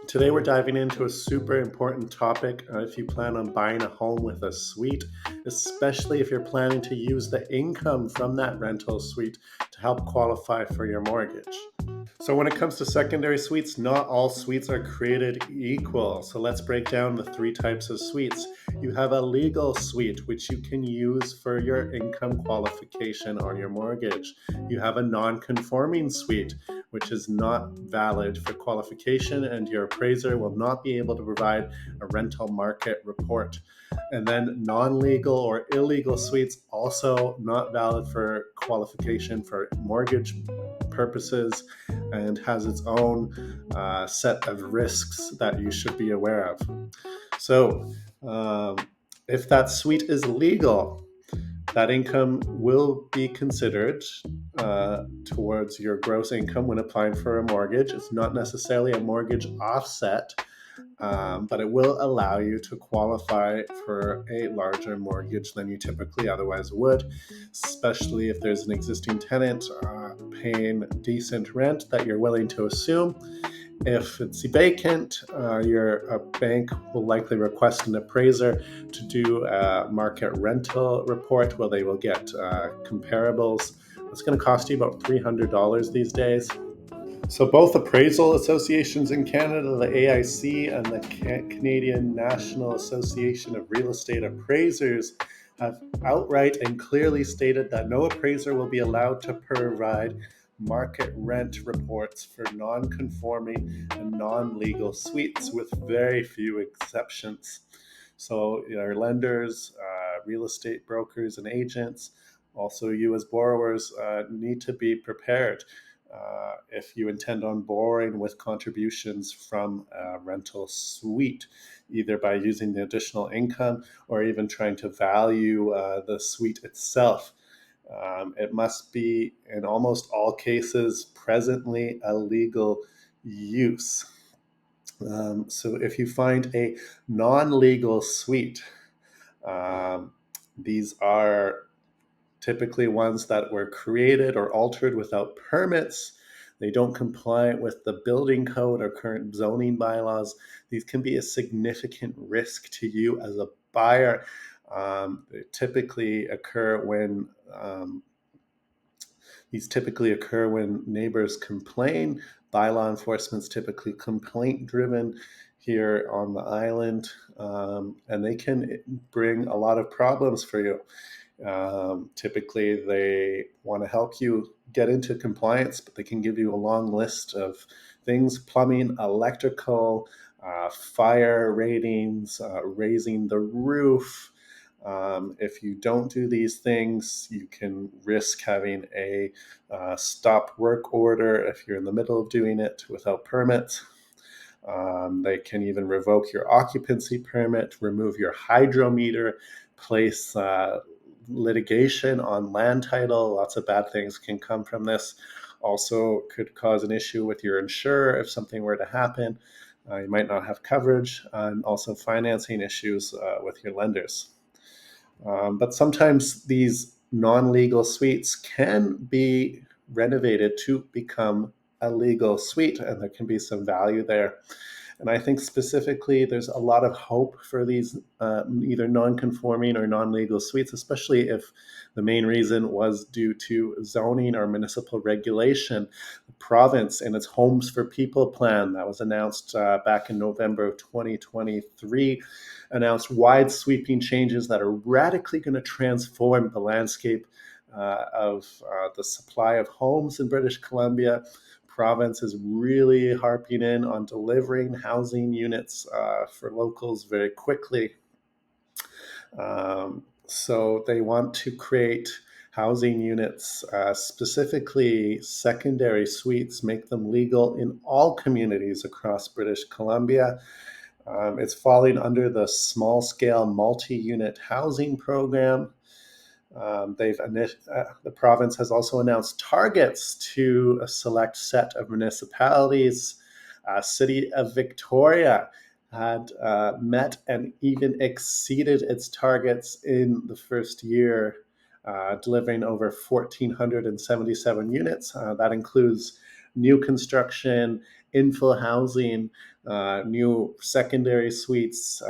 Today, we're diving into a super important topic if you plan on buying a home with a suite, especially if you're planning to use the income from that rental suite to help qualify for your mortgage. So, when it comes to secondary suites, not all suites are created equal. So, let's break down the three types of suites. You have a legal suite, which you can use for your income qualification on your mortgage. You have a non conforming suite, which is not valid for qualification, and your appraiser will not be able to provide a rental market report. And then non legal or illegal suites, also not valid for qualification for mortgage purposes and has its own set of risks that you should be aware of. So, if that suite is legal, that income will be considered towards your gross income when applying for a mortgage. It's not necessarily a mortgage offset, but it will allow you to qualify for a larger mortgage than you typically otherwise would, especially if there's an existing tenant paying decent rent that you're willing to assume. If it's vacant, your bank will likely request an appraiser to do a market rental report where they will get comparables. It's going to cost you about $300 these days. So both appraisal associations in Canada, the AIC and the Canadian National Association of Real Estate Appraisers, have outright and clearly stated that no appraiser will be allowed to provide market rent reports for non-conforming and non-legal suites, with very few exceptions. So our lenders, real estate brokers and agents, also you as borrowers, need to be prepared if you intend on borrowing with contributions from a rental suite, either by using the additional income or even trying to value the suite itself. It must be, in almost all cases, presently a legal use. So if you find a non-legal suite, these are typically ones that were created or altered without permits. They don't comply with the building code or current zoning bylaws. These can be a significant risk to you as a buyer. They typically occur when These typically occur when neighbors complain. Bylaw enforcement is typically complaint driven here on the island, and they can bring a lot of problems for you. Typically, they want to help you get into compliance, but they can give you a long list of things: plumbing, electrical, fire ratings, raising the roof. If you don't do these things, you can risk having a stop work order if you're in the middle of doing it without permit. They can even revoke your occupancy permit, remove your hydrometer, place litigation on land title. Lots of bad things can come from this. Also could cause an issue with your insurer if something were to happen. You might not have coverage, and also financing issues with your lenders. But sometimes these non-legal suites can be renovated to become a legal suite, and there can be some value there. And I think specifically there's a lot of hope for these either non-conforming or non-legal suites, especially if the main reason was due to zoning or municipal regulation. The province and its Homes for People plan that was announced back in November of 2023 announced wide sweeping changes that are radically going to transform the landscape of the supply of homes in British Columbia. Province is really harping in on delivering housing units for locals very quickly. So they want to create housing units, specifically secondary suites, make them legal in all communities across British Columbia. It's falling under the small scale multi-unit housing program. The province has also announced targets to a select set of municipalities. City of Victoria had met and even exceeded its targets in the first year, delivering over 1,477 units. That includes new construction, infill housing, new secondary suites,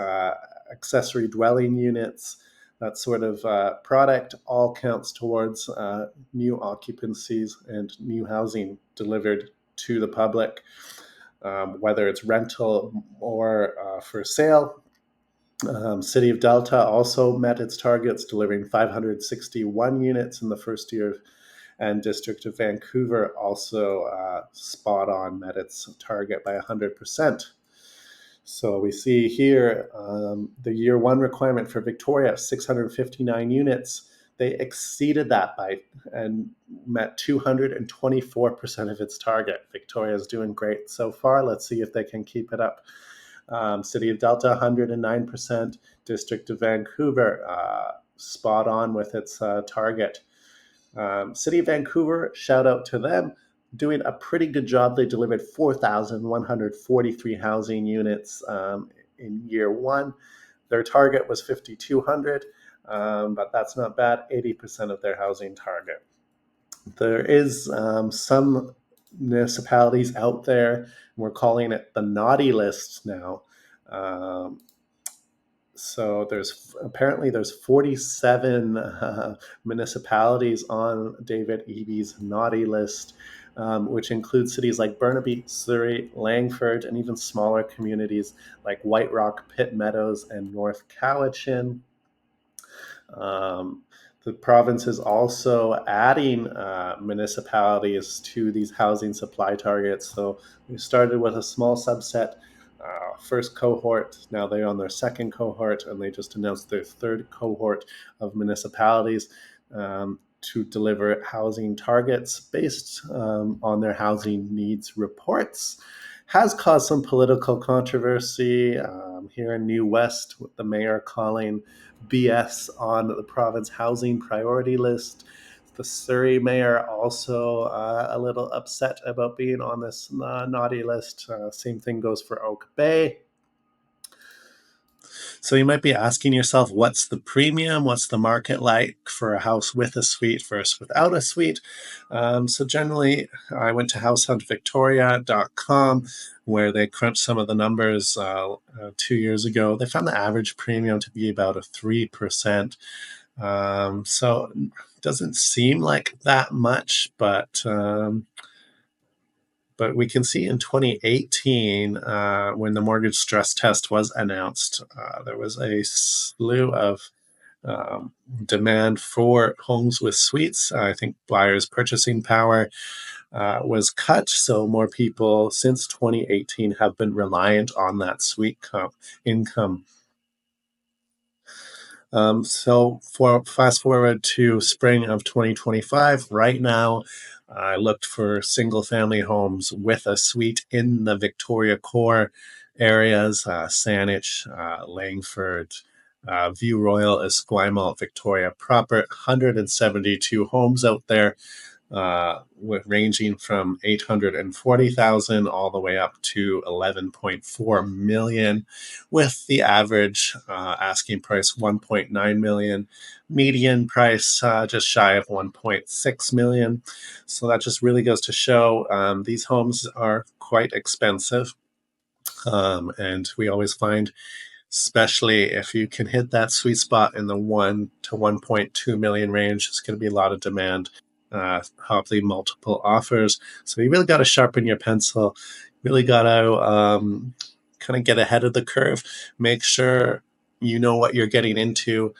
accessory dwelling units, that sort of product all counts towards new occupancies and new housing delivered to the public, whether it's rental or for sale. City of Delta also met its targets, delivering 561 units in the first year, and District of Vancouver also spot on met its target by 100%. So we see here the year one requirement for Victoria, 659 units. They exceeded that by and met 224% of its target. Victoria is doing great so far. Let's see if they can keep it up. City of Delta, 109%. District of Vancouver, spot on with its target. City of Vancouver, shout out to them, doing a pretty good job. They delivered 4,143 housing units in year one. Their target was 5,200, but that's not bad, 80% of their housing target. There is some municipalities out there, and we're calling it the naughty list now. So there's 47 municipalities on David Eby's naughty list, which includes cities like Burnaby, Surrey, Langford, and even smaller communities like White Rock, Pitt Meadows, and North Cowichan. The province is also adding municipalities to these housing supply targets. So we started with a small subset, first cohort. Now they're on their second cohort, and they just announced their third cohort of municipalities to deliver housing targets based on their housing needs reports. Has caused some political controversy here in New West, with the mayor calling BS on the province housing priority list. The Surrey mayor also a little upset about being on this naughty list. Same thing goes for Oak Bay. So you might be asking yourself, what's the premium? What's the market like for a house with a suite versus without a suite? So generally, I went to househunt.victoria.com, where they crunched some of the numbers 2 years ago. They found the average premium to be about a 3%. So it doesn't seem like that much, but we can see in 2018, when the mortgage stress test was announced, there was a slew of demand for homes with suites. I think buyers' purchasing power was cut, so more people since 2018 have been reliant on that suite income. So for fast forward to spring of 2025, right now, I looked for single family homes with a suite in the Victoria core areas, Saanich, Langford, View Royal, Esquimalt, Victoria proper, 172 homes out there, ranging from 840,000 all the way up to 11.4 million, with the average asking price 1.9 million, median price just shy of 1.6 million. So that just really goes to show these homes are quite expensive, and we always find, especially if you can hit that sweet spot in the 1 to 1.2 million range, it's going to be a lot of demand, hopefully multiple offers. So you really got to sharpen your pencil, really got to kind of get ahead of the curve, make sure you know what you're getting into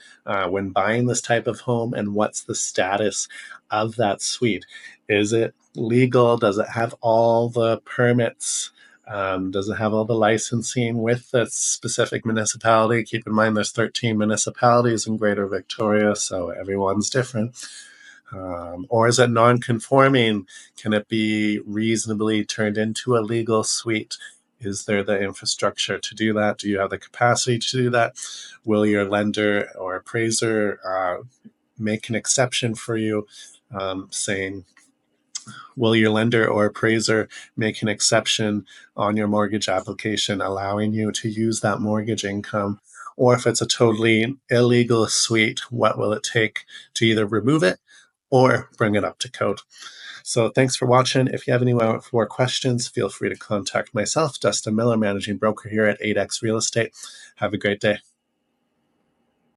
when buying this type of home, and what's the status of that suite. Is it legal? Does it have all the permits? Does it have all the licensing with the specific municipality? Keep in mind there's 13 municipalities in Greater Victoria, so everyone's different. Or is it non-conforming? Can it be reasonably turned into a legal suite? Is there the infrastructure to do that? Do you have the capacity to do that? Will your lender or appraiser make an exception for you, saying, will your lender or appraiser make an exception on your mortgage application, allowing you to use that mortgage income? Or if it's a totally illegal suite, what will it take to either remove it or bring it up to code? So thanks for watching. If you have any more questions, feel free to contact myself, Dustin Miller, managing broker here at 8X Real Estate. Have a great day.